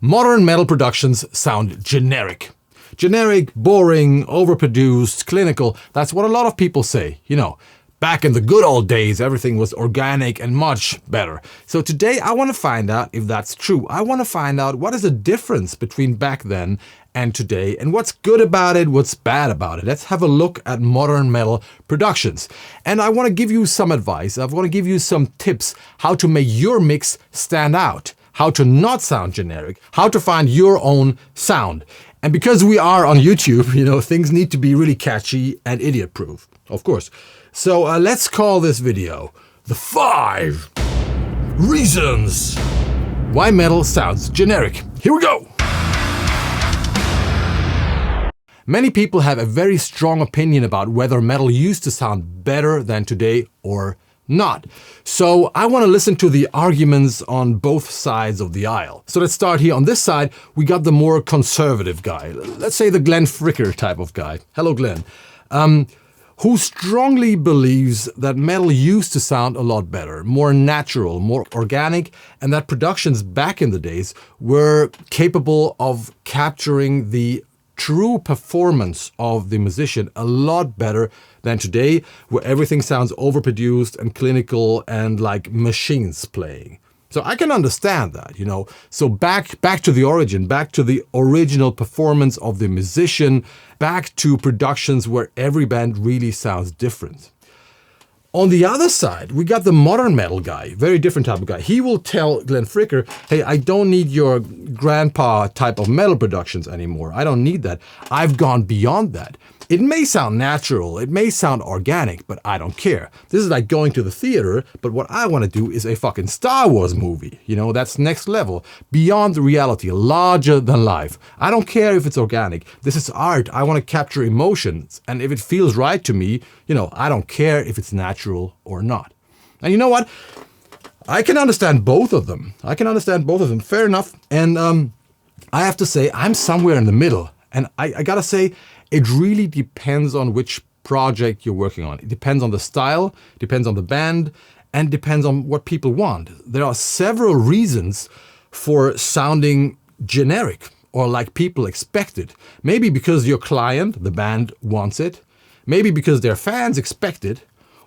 Modern metal productions sound generic. Generic, boring, overproduced, clinical. That's what a lot of people say. You know, back in the good old days, everything was organic and much better. So today I want to find out if that's true. I want to find out what is the difference between back then and today, and what's good about it, what's bad about it. Let's have a look at modern metal productions. And I want to give you some advice. I want to give you some tips how to make your mix stand out, how to not sound generic, how to find your own sound. And because we are on YouTube, you know, things need to be really catchy and idiot-proof, of course. So let's call this video the 5 Reasons Why Metal Sounds Generic. Here we go! Many people have a very strong opinion about whether metal used to sound better than today or not. So I want to listen to the arguments on both sides of the aisle. So let's start here. On this side, we got the more conservative guy. Let's say the Glenn Fricker type of guy. Hello, Glenn. Who strongly believes that metal used to sound a lot better, more natural, more organic, and that productions back in the days were capable of capturing the true performance of the musician a lot better than today, where everything sounds overproduced and clinical and like machines playing. So I can understand that, you know. So back to the origin, back to the original performance of the musician, back to productions where every band really sounds different. On the other side, we got the modern metal guy, very different type of guy. He will tell Glenn Fricker, hey, I don't need your grandpa type of metal productions anymore. I don't need that. I've gone beyond that. It may sound natural, it may sound organic, but I don't care. This is like going to the theater, but what I want to do is a fucking Star Wars movie. You know, that's next level, beyond the reality, larger than life. I don't care if it's organic. This is art. I want to capture emotions. And if it feels right to me, you know, I don't care if it's natural or not. And you know what? I can understand both of them. Fair enough. And I have to say, I'm somewhere in the middle. And I gotta say, it really depends on which project you're working on. It depends on the style, depends on the band, and depends on what people want. There are several reasons for sounding generic or like people expect it. Maybe because your client, the band, wants it. Maybe because their fans expect it.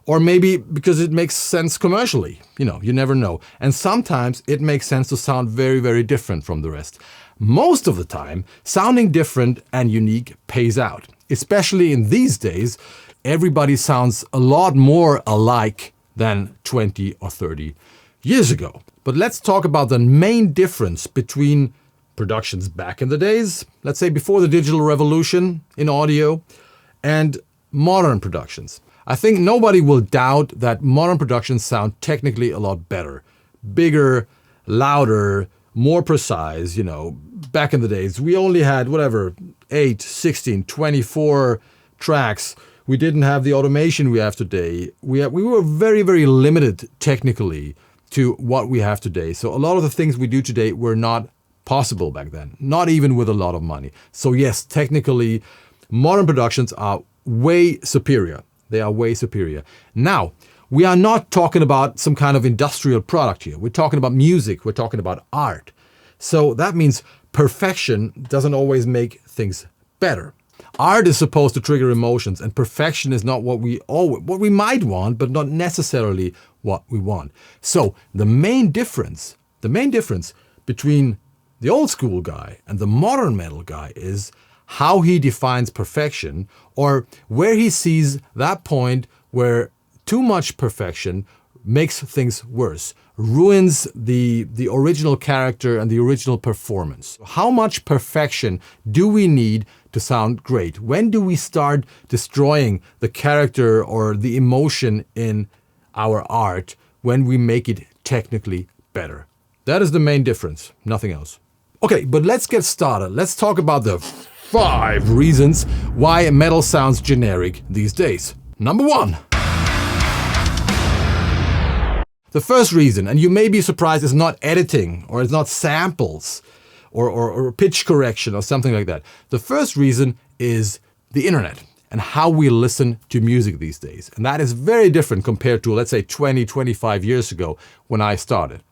Or maybe because it makes sense commercially. You know, you never know. And sometimes it makes sense to sound very, very different from the rest. Most of the time, sounding different and unique pays out. Especially in these days, everybody sounds a lot more alike than 20 or 30 years ago. But let's talk about the main difference between productions back in the days, let's say before the digital revolution in audio, and modern productions. I think nobody will doubt that modern productions sound technically a lot better. Bigger, louder, more precise, you know. Back in the days, we only had, 8, 16, 24 tracks. We didn't have the automation we have today. We were very, very limited technically to what we have today. So a lot of the things we do today were not possible back then, not even with a lot of money. So yes, technically, modern productions are way superior. They are way superior. Now, we are not talking about some kind of industrial product here. We're talking about music. We're talking about art. So that means perfection doesn't always make things better. Art is supposed to trigger emotions, and perfection is not what we might want, but not necessarily what we want. So the main difference between the old school guy and the modern metal guy is how he defines perfection, or where he sees that point where too much perfection makes things worse, ruins the original character and the original performance. How much perfection do we need to sound great? When do we start destroying the character or the emotion in our art when we make it technically better? That is the main difference, nothing else. Okay, but let's get started. Let's talk about the 5 reasons why metal sounds generic these days. Number 1. The first reason, and you may be surprised, is not editing or it's not samples or pitch correction or something like that. The first reason is the internet and how we listen to music these days. And that is very different compared to, let's say, 20, 25 years ago when I started.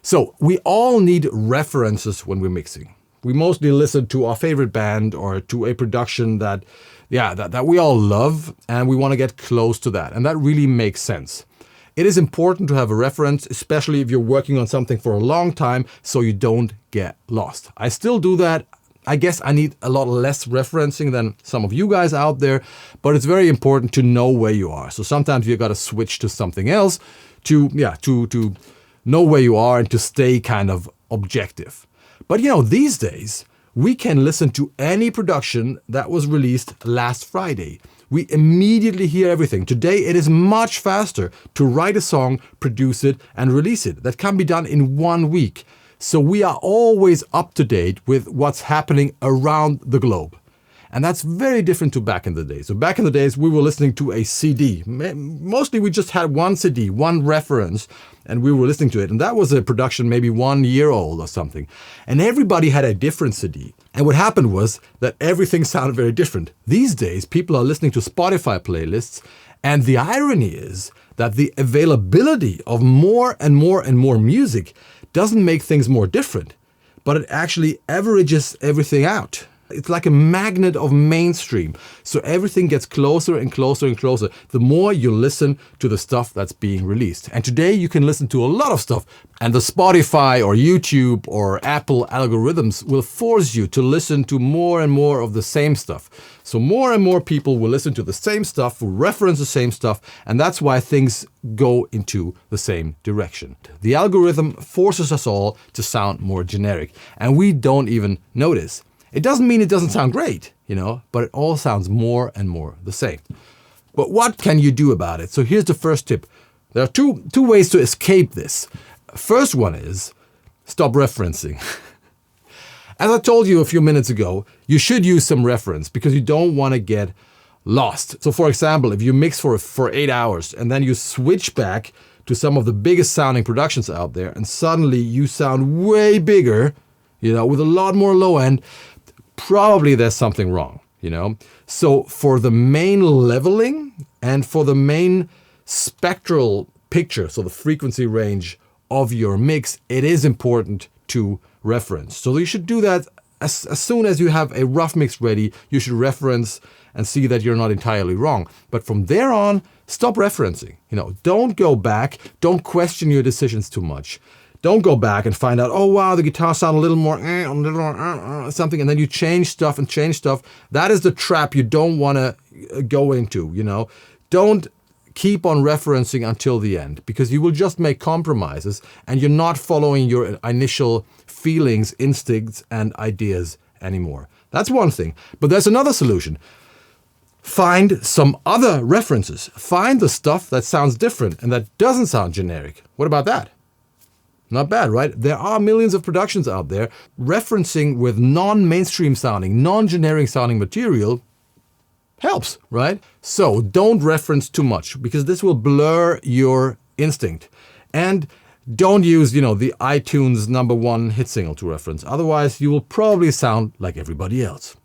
So we all need references when we're mixing. We mostly listen to our favorite band or to a production that we all love, and we want to get close to that. And that really makes sense. It is important to have a reference, especially if you're working on something for a long time, so you don't get lost. I still do that. I guess I need a lot less referencing than some of you guys out there, but it's very important to know where you are. So sometimes you got to switch to something else to know where you are and to stay kind of objective. But these days, we can listen to any production that was released last Friday. We immediately hear everything. Today, it is much faster to write a song, produce it, and release it. That can be done in 1 week. So we are always up to date with what's happening around the globe. And that's very different to back in the days. So back in the days, we were listening to a CD. Mostly we just had one CD, one reference, and we were listening to it. And that was a production maybe 1 year old or something. And everybody had a different CD. And what happened was that everything sounded very different. These days, people are listening to Spotify playlists. And the irony is that the availability of more and more and more music doesn't make things more different, but it actually averages everything out. It's like a magnet of mainstream. So everything gets closer and closer and closer the more you listen to the stuff that's being released. And today you can listen to a lot of stuff. And the Spotify or YouTube or Apple algorithms will force you to listen to more and more of the same stuff. So more and more people will listen to the same stuff, will reference the same stuff. And that's why things go into the same direction. The algorithm forces us all to sound more generic. And we don't even notice. It doesn't mean it doesn't sound great, but it all sounds more and more the same. But what can you do about it? So here's the first tip. There are two ways to escape this. First one is stop referencing. As I told you a few minutes ago, you should use some reference because you don't want to get lost. So for example, if you mix for 8 hours and then you switch back to some of the biggest sounding productions out there and suddenly you sound way bigger, with a lot more low end, probably there's something wrong, So for the main leveling and for the main spectral picture, so the frequency range of your mix, it is important to reference. So you should do that as soon as you have a rough mix ready. You should reference and see that you're not entirely wrong. But from there on, stop referencing. Don't go back. Don't question your decisions too much. Don't go back and find out, oh, wow, the guitar sounds a little more something, and then you change stuff. That is the trap you don't want to go into, Don't keep on referencing until the end, because you will just make compromises, and you're not following your initial feelings, instincts, and ideas anymore. That's one thing. But there's another solution. Find some other references. Find the stuff that sounds different and that doesn't sound generic. What about that? Not bad, right? There are millions of productions out there referencing with non-mainstream sounding, non-generic sounding material helps, right? So don't reference too much because this will blur your instinct. And don't use, the iTunes #1 hit single to reference. Otherwise, you will probably sound like everybody else.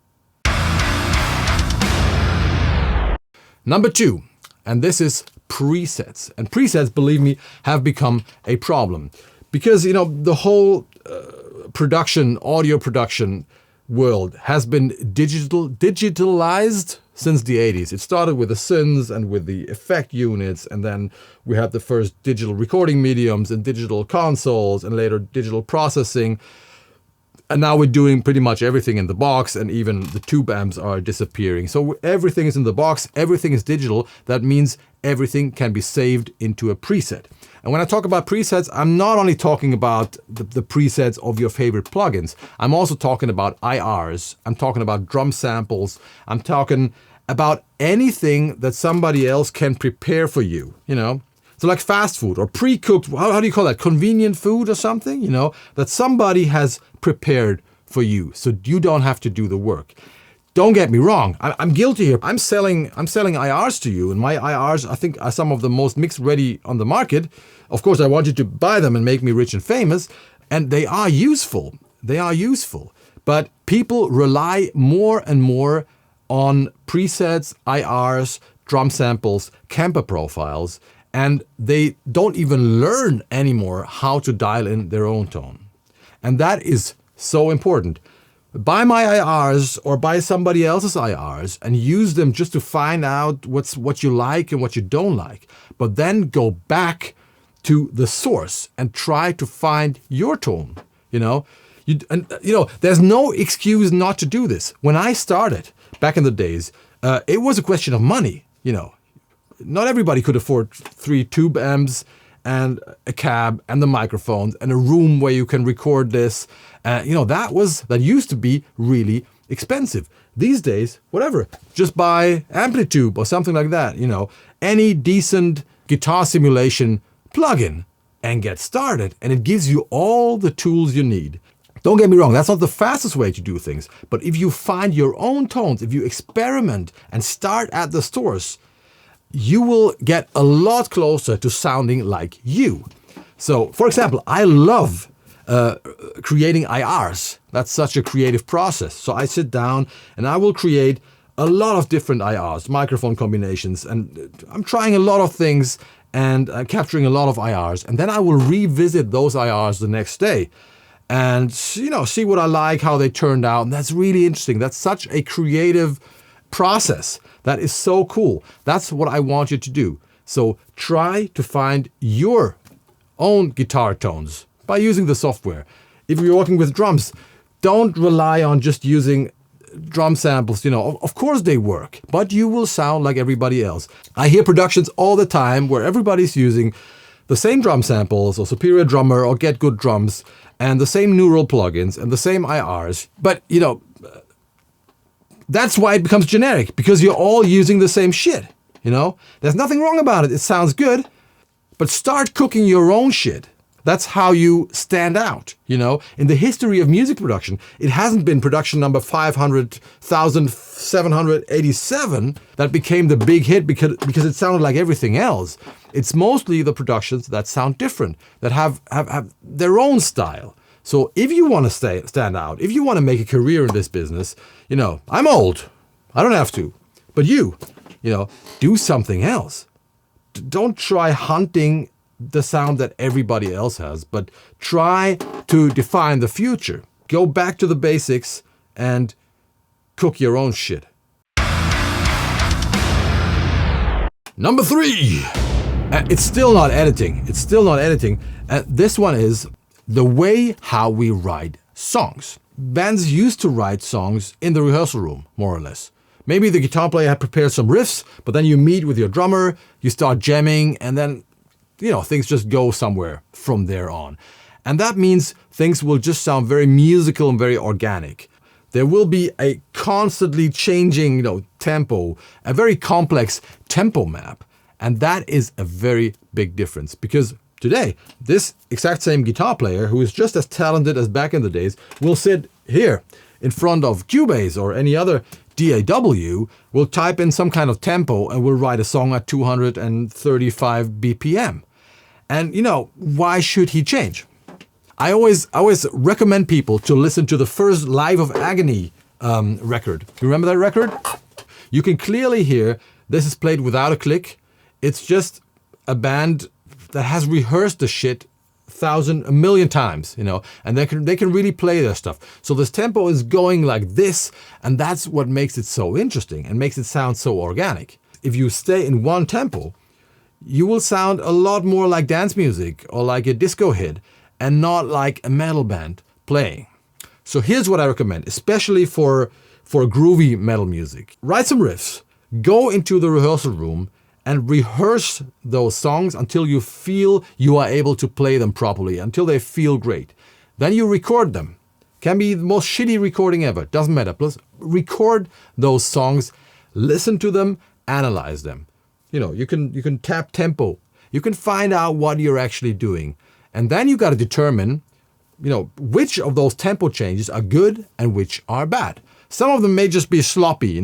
Number 2, and this is presets. And presets, believe me, have become a problem. Because, the whole audio production world has been digitalized since the 80s. It started with the synths and with the effect units, and then we had the first digital recording mediums and digital consoles, and later digital processing. And now we're doing pretty much everything in the box, and even the tube amps are disappearing. So everything is in the box, everything is digital. That means everything can be saved into a preset. And when I talk about presets, I'm not only talking about the presets of your favorite plugins. I'm also talking about IRs. I'm talking about drum samples. I'm talking about anything that somebody else can prepare for you, So like fast food or pre-cooked, how do you call that? Convenient food or something, that somebody has prepared for you, so you don't have to do the work. Don't get me wrong, I'm guilty here. I'm selling IRs to you, and my IRs, I think, are some of the most mix ready on the market. Of course, I want you to buy them and make me rich and famous, and they are useful. But people rely more and more on presets, IRs, drum samples, camper profiles, And they don't even learn anymore how to dial in their own tone. And that is so important. Buy my IRs or buy somebody else's IRs and use them just to find out what you like and what you don't like. But then go back to the source and try to find your tone. There's no excuse not to do this. When I started back in the days, it was a question of money. Not everybody could afford 3 tube amps and a cab and the microphones and a room where you can record this. That used to be really expensive. These days, whatever, just buy Amplitude or something like that. Any decent guitar simulation plugin and get started. And it gives you all the tools you need. Don't get me wrong, that's not the fastest way to do things. But if you find your own tones, if you experiment and start at the source, you will get a lot closer to sounding like you. So, for example, I love creating IRs. That's such a creative process. So I sit down and I will create a lot of different IRs, microphone combinations, and I'm trying a lot of things and capturing a lot of IRs. And then I will revisit those IRs the next day and see what I like, how they turned out. And that's really interesting. That's such a creative process. That is so cool. That's what I want you to do. So try to find your own guitar tones by using the software. If you're working with drums, don't rely on just using drum samples. Of course they work, but you will sound like everybody else. I hear productions all the time where everybody's using the same drum samples or Superior Drummer or Get Good Drums and the same neural plugins and the same IRs. But, that's why it becomes generic, because you're all using the same shit. There's nothing wrong about it. It sounds good, but start cooking your own shit. That's how you stand out. In the history of music production, it hasn't been production number 500,787 that became the big hit because it sounded like everything else. It's mostly the productions that sound different, that have their own style. So if you want to stand out, if you want to make a career in this business, I'm old. I don't have to. But do something else. Don't try hunting the sound that everybody else has, but try to define the future. Go back to the basics and cook your own shit. Number 3. It's still not editing. This one is the way how we write songs. Bands used to write songs in the rehearsal room, more or less. Maybe the guitar player had prepared some riffs, but then you meet with your drummer, you start jamming, and then, things just go somewhere from there on. And that means things will just sound very musical and very organic. There will be a constantly changing, tempo, a very complex tempo map. And that is a very big difference, because today, this exact same guitar player, who is just as talented as back in the days, will sit here in front of Cubase or any other DAW, will type in some kind of tempo and will write a song at 235 BPM. And, why should he change? I always recommend people to listen to the first Live of Agony record. You remember that record? You can clearly hear this is played without a click. It's just a band that has rehearsed the shit a million times, and they can really play their stuff. So this tempo is going like this, and that's what makes it so interesting and makes it sound so organic. If you stay in one tempo, you will sound a lot more like dance music or like a disco hit and not like a metal band playing. So here's what I recommend, especially for groovy metal music. Write some riffs, go into the rehearsal room and rehearse those songs until you feel you are able to play them properly, until they feel great. Then you record them. Can be the most shitty recording ever, doesn't matter. Plus, record those songs, listen to them, analyze them. You can tap tempo. You can find out what you're actually doing. And then you got to determine, which of those tempo changes are good and which are bad. Some of them may just be sloppy,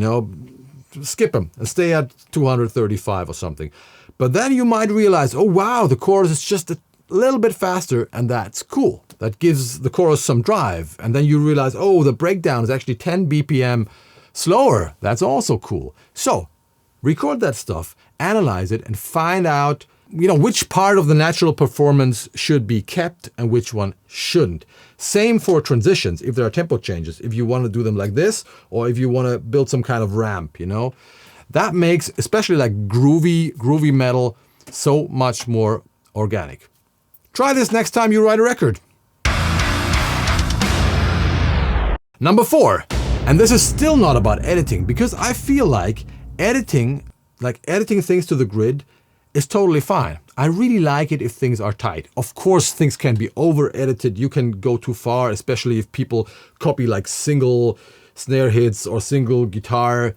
skip them and stay at 235 or something. But then you might realize, oh wow, the chorus is just a little bit faster, and that's cool. That gives the chorus some drive. And then you realize, oh, the breakdown is actually 10 BPM slower. That's also cool. So record that stuff, analyze it, and find out which part of the natural performance should be kept and which one shouldn't. Same for transitions, if there are tempo changes, if you want to do them like this, or if you want to build some kind of ramp, That makes, especially like groovy metal, so much more organic. Try this next time you write a record. Number 4, and this is still not about editing, because I feel like editing things to the grid is totally fine. I really like it if things are tight. Of course, things can be over-edited. You can go too far, especially if people copy like single snare hits or single guitar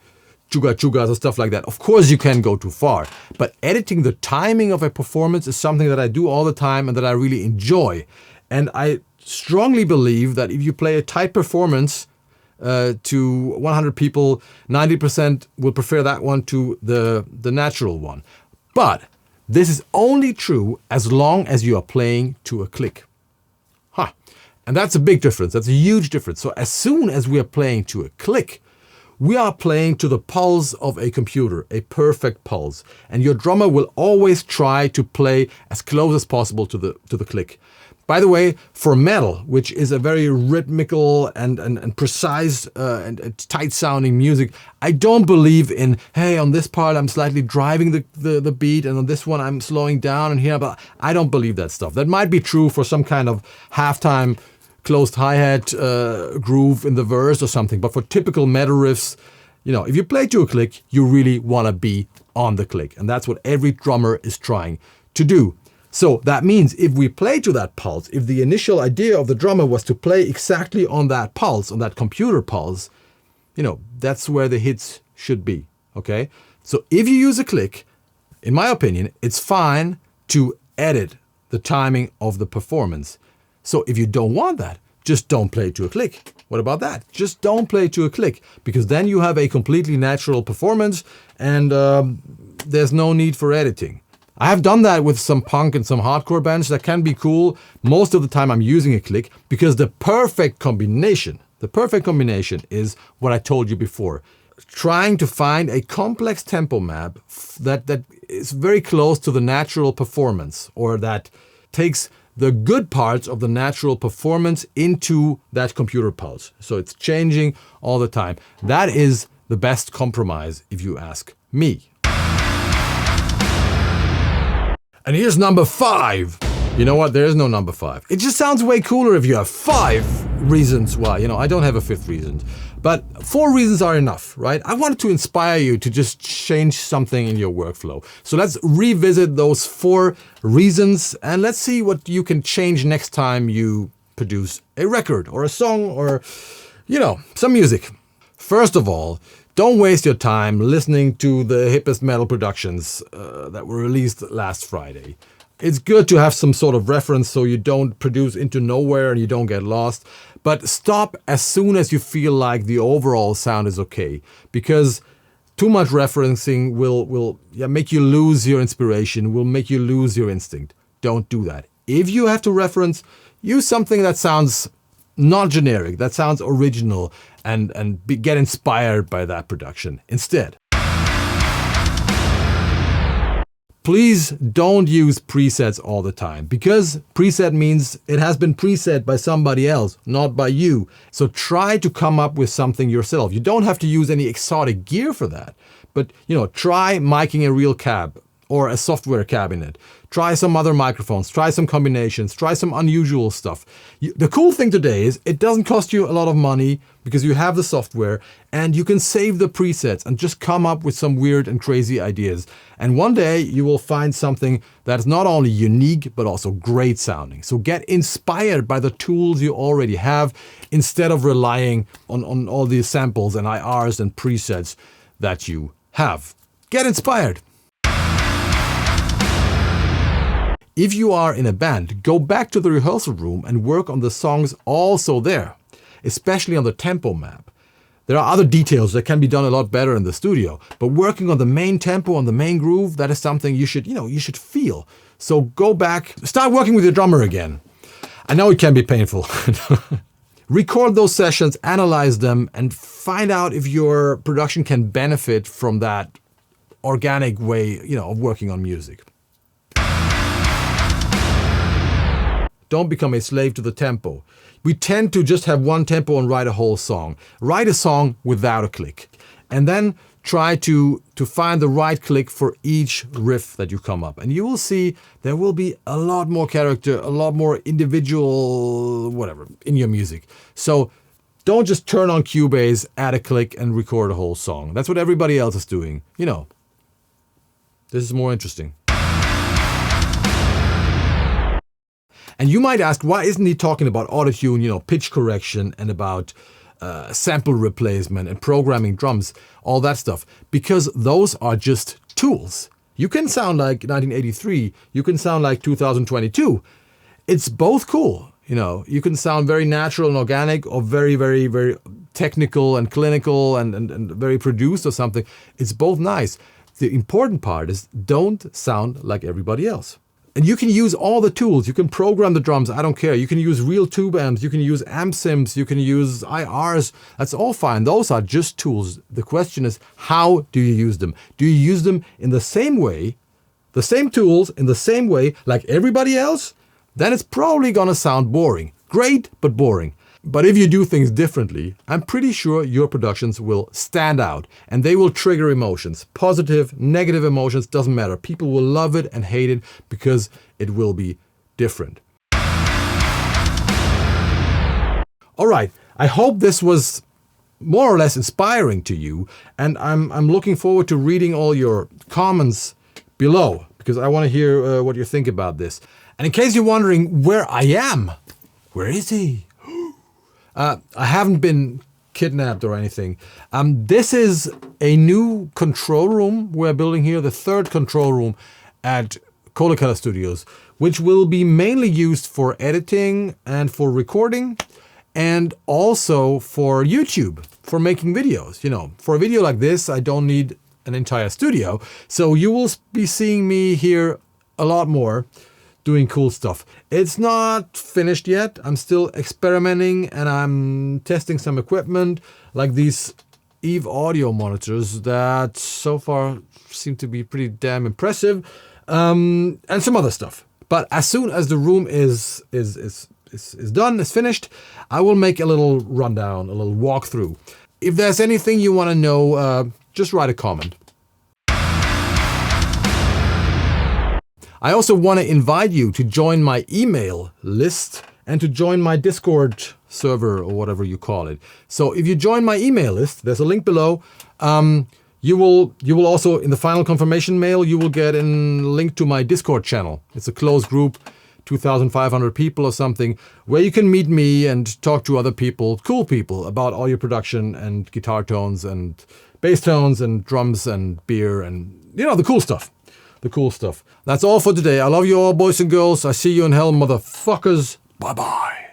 chugas or stuff like that. Of course, you can go too far. But editing the timing of a performance is something that I do all the time and that I really enjoy. And I strongly believe that if you play a tight performance to 100 people, 90% will prefer that one to the natural one. But this is only true as long as you are playing to a click. And that's a big difference. That's a huge difference. So as soon as we are playing to a click, we are playing to the pulse of a computer, a perfect pulse. And your drummer will always try to play as close as possible to the click. By the way, for metal, which is a very rhythmical and precise and tight-sounding music, I don't believe in, hey, on this part I'm slightly driving the beat, and on this one I'm slowing down and here, but I don't believe that stuff. That might be true for some kind of halftime closed hi-hat groove in the verse or something, but for typical metal riffs, if you play to a click, you really want to be on the click, and that's what every drummer is trying to do. So that means if we play to that pulse, if the initial idea of the drummer was to play exactly on that pulse, on that computer pulse, that's where the hits should be, okay? So if you use a click, in my opinion, it's fine to edit the timing of the performance. So if you don't want that, just don't play to a click. What about that? Just don't play to a click, because then you have a completely natural performance and there's no need for editing. I have done that with some punk and some hardcore bands. That can be cool. Most of the time I'm using a click because the perfect combination is what I told you before. Trying to find a complex tempo map that is very close to the natural performance, or that takes the good parts of the natural performance into that computer pulse. So it's changing all the time. That is the best compromise, if you ask me. And here's number 5. You know what? There is no number 5. It just sounds way cooler if you have 5 reasons why. I don't have a 5th reason. But 4 reasons are enough, right? I wanted to inspire you to just change something in your workflow. So let's revisit those 4 reasons and let's see what you can change next time you produce a record or a song or, some music. First of all, don't waste your time listening to the hippest metal productions that were released last Friday. It's good to have some sort of reference so you don't produce into nowhere and you don't get lost. But stop as soon as you feel like the overall sound is okay. Because too much referencing will make you lose your inspiration, will make you lose your instinct. Don't do that. If you have to reference, use something that sounds not generic, that sounds original, and get inspired by that production instead. Please don't use presets all the time, because preset means it has been preset by somebody else, not by you. So try to come up with something yourself. You don't have to use any exotic gear for that, but try miking a real cab or a software cabinet. Try some other microphones, try some combinations, try some unusual stuff. The cool thing today is it doesn't cost you a lot of money because you have the software and you can save the presets and just come up with some weird and crazy ideas. And one day you will find something that's not only unique but also great sounding. So get inspired by the tools you already have instead of relying on all these samples and IRs and presets that you have. Get inspired. If you are in a band, go back to the rehearsal room and work on the songs also there, especially on the tempo map. There are other details that can be done a lot better in the studio, but working on the main tempo, on the main groove, that is something you should feel. So go back, start working with your drummer again. I know it can be painful. Record those sessions, analyze them, and find out if your production can benefit from that organic way, of working on music. Don't become a slave to the tempo. We tend to just have one tempo and write a whole song. Write a song without a click. And then try to find the right click for each riff that you come up. And you will see there will be a lot more character, a lot more individual, whatever, in your music. So don't just turn on Cubase, add a click, and record a whole song. That's what everybody else is doing. You know, this is more interesting. And you might ask, why isn't he talking about autotune, you know, pitch correction, and about sample replacement and programming drums, all that stuff? Because those are just tools. You can sound like 1983, you can sound like 2022. It's both cool. You know, you can sound very natural and organic, or very, very, very technical and clinical and very produced or something. It's both nice. The important part is don't sound like everybody else. And you can use all the tools. You can program the drums. I don't care. You can use real tube amps. You can use amp sims. You can use IRs. That's all fine. Those are just tools. The question is, how do you use them? Do you use them in the same way, the same tools in the same way like everybody else? Then it's probably gonna sound boring. Great, but boring. But if you do things differently, I'm pretty sure your productions will stand out, and they will trigger emotions. Positive, negative emotions, doesn't matter. People will love it and hate it because it will be different. All right, I hope this was more or less inspiring to you, and I'm looking forward to reading all your comments below, because I want to hear what you think about this. And in case you're wondering where I am, where is he? I haven't been kidnapped or anything. This is a new control room we're building here, the third control room at Kohle Studios, which will be mainly used for editing and for recording, and also for YouTube, for making videos. You know, for a video like this, I don't need an entire studio. So you will be seeing me here a lot more, doing cool stuff. It's not finished yet. I'm still experimenting, and I'm testing some equipment like these Eve audio monitors that so far seem to be pretty damn impressive, and some other stuff. But as soon as the room is done, is finished, I will make a little rundown, a little walkthrough. If there's anything you want to know, just write a comment. I also want to invite you to join my email list and to join my Discord server, or whatever you call it. So if you join my email list, there's a link below. You will also, in the final confirmation mail, you will get a link to my Discord channel. It's a closed group, 2,500 people or something, where you can meet me and talk to other people, cool people, about audio production and guitar tones and bass tones and drums and beer and, you know, the cool stuff. The cool stuff. That's all for today. I love you all, boys and girls. I see you in hell, motherfuckers. Bye-bye.